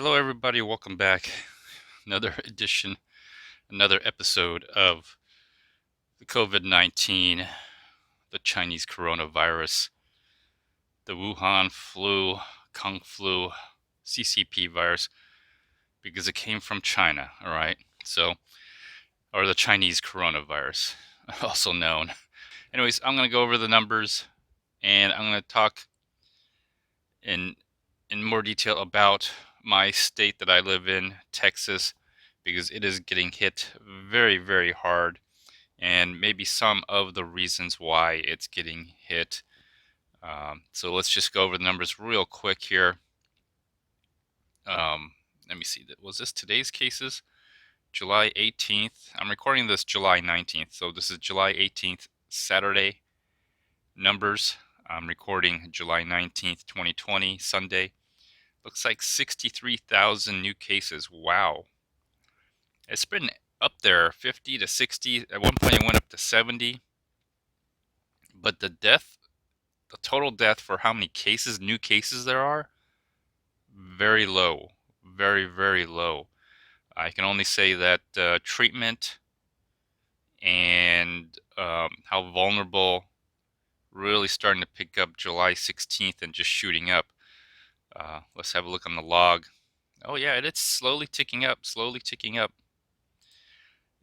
Hello, everybody. Welcome back. Another edition, another episode of the COVID-19, the Chinese coronavirus, the Wuhan flu, Kung flu, CCP virus, because it came from China, all right? So, or the Chinese coronavirus, also known. Anyways, I'm going to go over the numbers and I'm going to talk in more detail about my state that I live in, Texas, because it is getting hit very, very hard, and maybe some of the reasons why it's getting hit. So let's just go over the numbers real quick here. Let me see. Was this today's cases? July 18th. I'm recording this July 19th, so this is July 18th, Saturday numbers. I'm recording July 19th, 2020, Sunday. Looks like 63,000 new cases. Wow. It's been up there, 50 to 60. At one point, it went up to 70. But the total death for how many cases, new cases there are, very low. Very, very low. I can only say that treatment and how vulnerable really starting to pick up July 16th and just shooting up. Let's have a look on the log. Oh, yeah, it's slowly ticking up, slowly ticking up.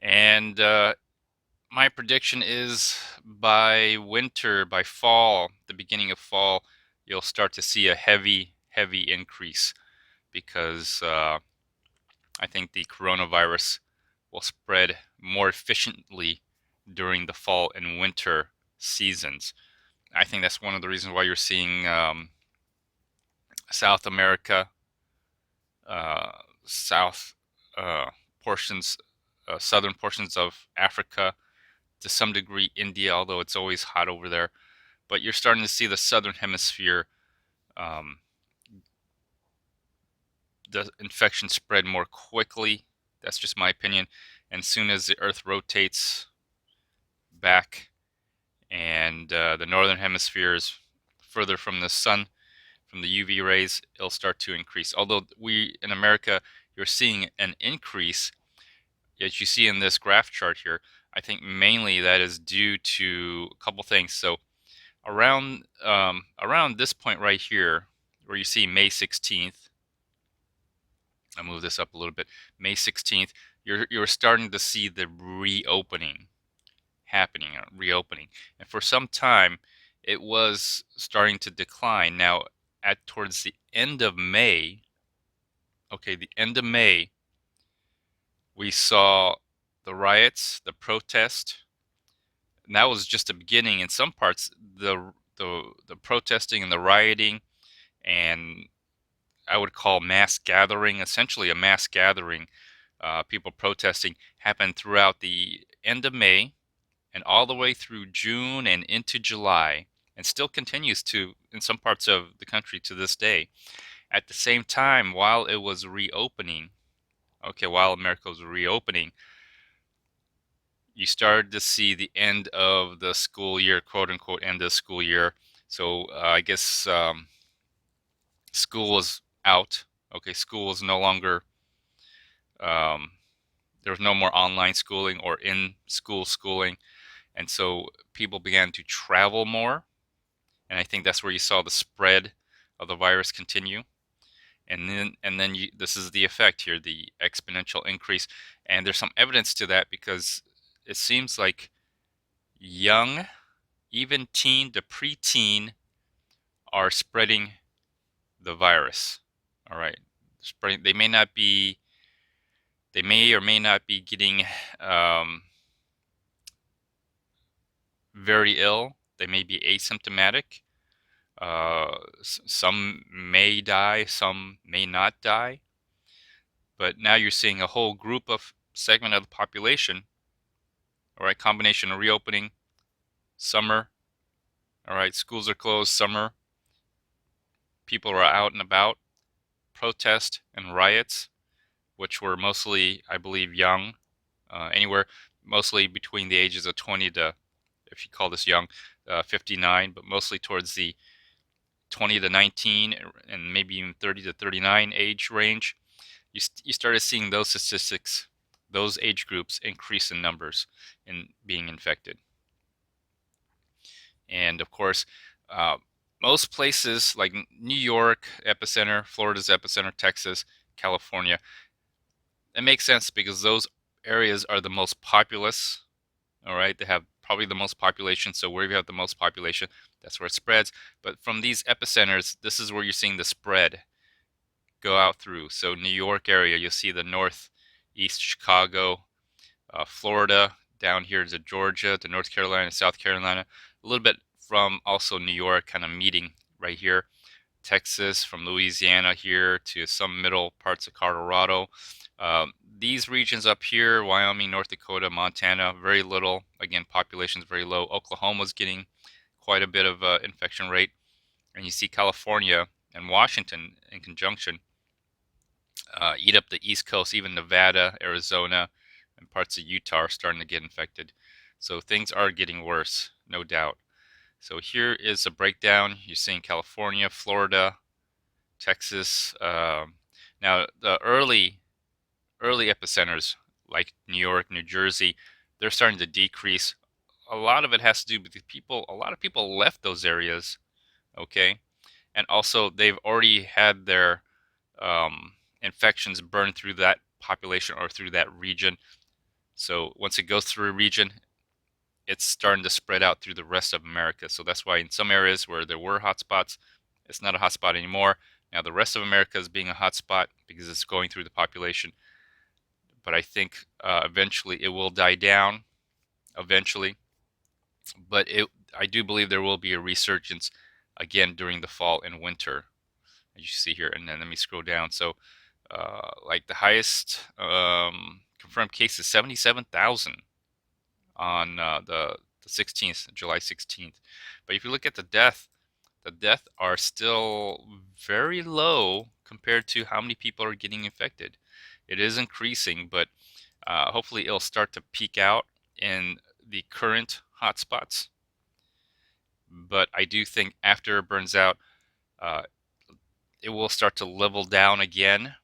And my prediction is by winter, by fall, the beginning of fall, you'll start to see a heavy, heavy increase because I think the coronavirus will spread more efficiently during the fall and winter seasons. I think that's one of the reasons why you're seeing South America, south portions, southern portions of Africa, to some degree India, although it's always hot over there. But you're starting to see the southern hemisphere, um, the infection spread more quickly. That's just my opinion. And soon as the Earth rotates back and the northern hemisphere is further from the sun, from the UV rays, it'll start to increase. Although we in America, you're seeing an increase, as you see in this graph chart here. I think mainly that is due to a couple things. So around this point right here, where you see May 16th, I'll move this up a little bit. May 16th, you're starting to see the reopening happening, reopening, and for some time it was starting to decline. Now, at towards the end of May, the end of May, we saw the riots, the protest. And that was just the beginning. In some parts, the protesting and the rioting, and I would call mass gathering, essentially a mass gathering, people protesting, happened throughout the end of May and all the way through June and into July, and still continues to in some parts of the country to this day. At the same time, while it was reopening, while America was reopening, you started to see the end of the school year, quote unquote, end of the school year. So I guess school was out. Okay, school was no longer, um, there was no more online schooling or in-school schooling. And so people began to travel more. And I think that's where you saw the spread of the virus continue. And then this is the effect here, the exponential increase. And there's some evidence to that because it seems like young, even teen to preteen, are spreading the virus. All right, spreading. They may or may not be getting very ill. They may be asymptomatic. Some may die, some may not die. But now you're seeing a whole group of segment of the population. All right, combination of reopening, summer. All right, schools are closed, summer. People are out and about. Protest and riots, which were mostly, I believe, young, anywhere mostly between the ages of 20 to, if you call this young, 59, but mostly towards the 20 to 19 and maybe even 30 to 39 age range. you started seeing those statistics, those age groups increase in numbers in being infected. And of course, uh, most places like New York epicenter, Florida's epicenter, Texas, California, it makes sense because those areas are the most populous. All right, they have probably the most population. So where you have the most population, that's where it spreads. But from these epicenters, this is where you're seeing the spread go out through. So New York area, you'll see the northeast Chicago, Florida, down here to Georgia, to North Carolina, South Carolina, a little bit from also New York, kind of meeting right here. Texas, from Louisiana here to some middle parts of Colorado. These regions up here, Wyoming, North Dakota, Montana, very little. Again, population is very low. Oklahoma's getting quite a bit of infection rate. And you see California and Washington in conjunction eat up the East Coast, even Nevada, Arizona, and parts of Utah are starting to get infected. So things are getting worse, no doubt. So here is a breakdown. You're seeing California, Florida, Texas. Now the early epicenters like New York, New Jersey, they're starting to decrease. A lot of it has to do with the people. A lot of people left those areas, okay, and also they've already had their infections burn through that population or through that region. So once it goes through a region, it's starting to spread out through the rest of America. So that's why in some areas where there were hotspots, it's not a hotspot anymore. Now the rest of America is being a hotspot because it's going through the population. But I think eventually it will die down. Eventually, but I do believe there will be a resurgence again during the fall and winter, as you see here. And then let me scroll down. So, like the highest confirmed case is 77,000 on the 16th, July 16th. But if you look at the death are still very low compared to how many people are getting infected. It is increasing, but hopefully it'll start to peak out in the current hotspots. But I do think after it burns out, uh, it will start to level down again.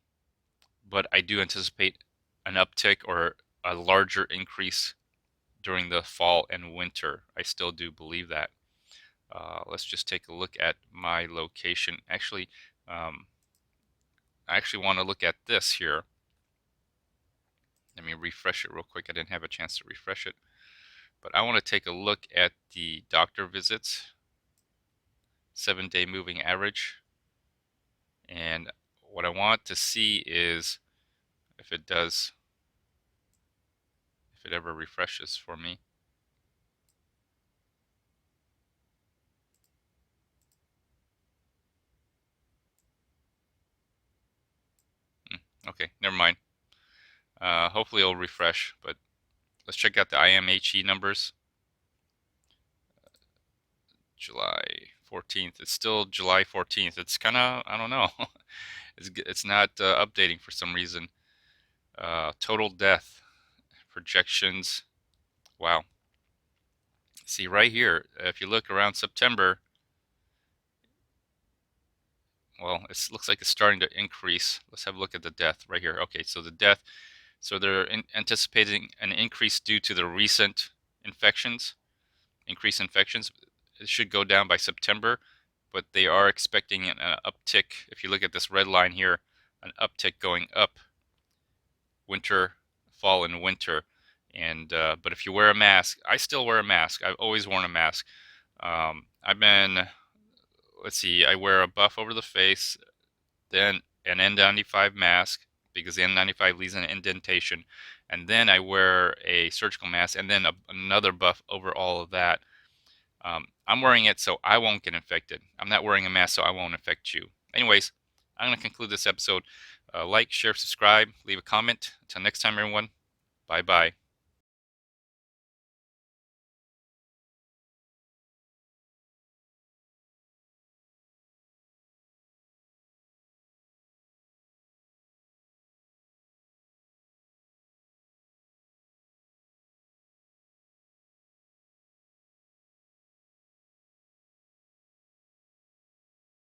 But I do anticipate an uptick or a larger increase during the fall and winter. I still do believe that. Let's just take a look at my location. Actually, I actually want to look at this here. Let me refresh it real quick. I didn't have a chance to refresh it. But I want to take a look at the doctor visits, 7-day moving average. And what I want to see is if it ever refreshes for me. Okay, never mind. Hopefully it'll refresh, but let's check out the IMHE numbers. July 14th. It's still July 14th. It's kind of, I don't know. It's not updating for some reason. Total death projections. Wow. See right here, if you look around September, well, it looks like it's starting to increase. Let's have a look at the death right here. Okay, so the death, so they're anticipating an increase due to the recent infections, increased infections. It should go down by September, but they are expecting an uptick. If you look at this red line here, an uptick going up winter, fall and winter. And but if you wear a mask, I still wear a mask. I've always worn a mask. I've been, let's see, I wear a buff over the face, then an N95 mask because the N95 leaves an indentation, and then I wear a surgical mask, and then another buff over all of that. I'm wearing it so I won't get infected. I'm not wearing a mask so I won't infect you. Anyways, I'm going to conclude this episode. Like, share, subscribe, leave a comment. Until next time, everyone. Bye-bye.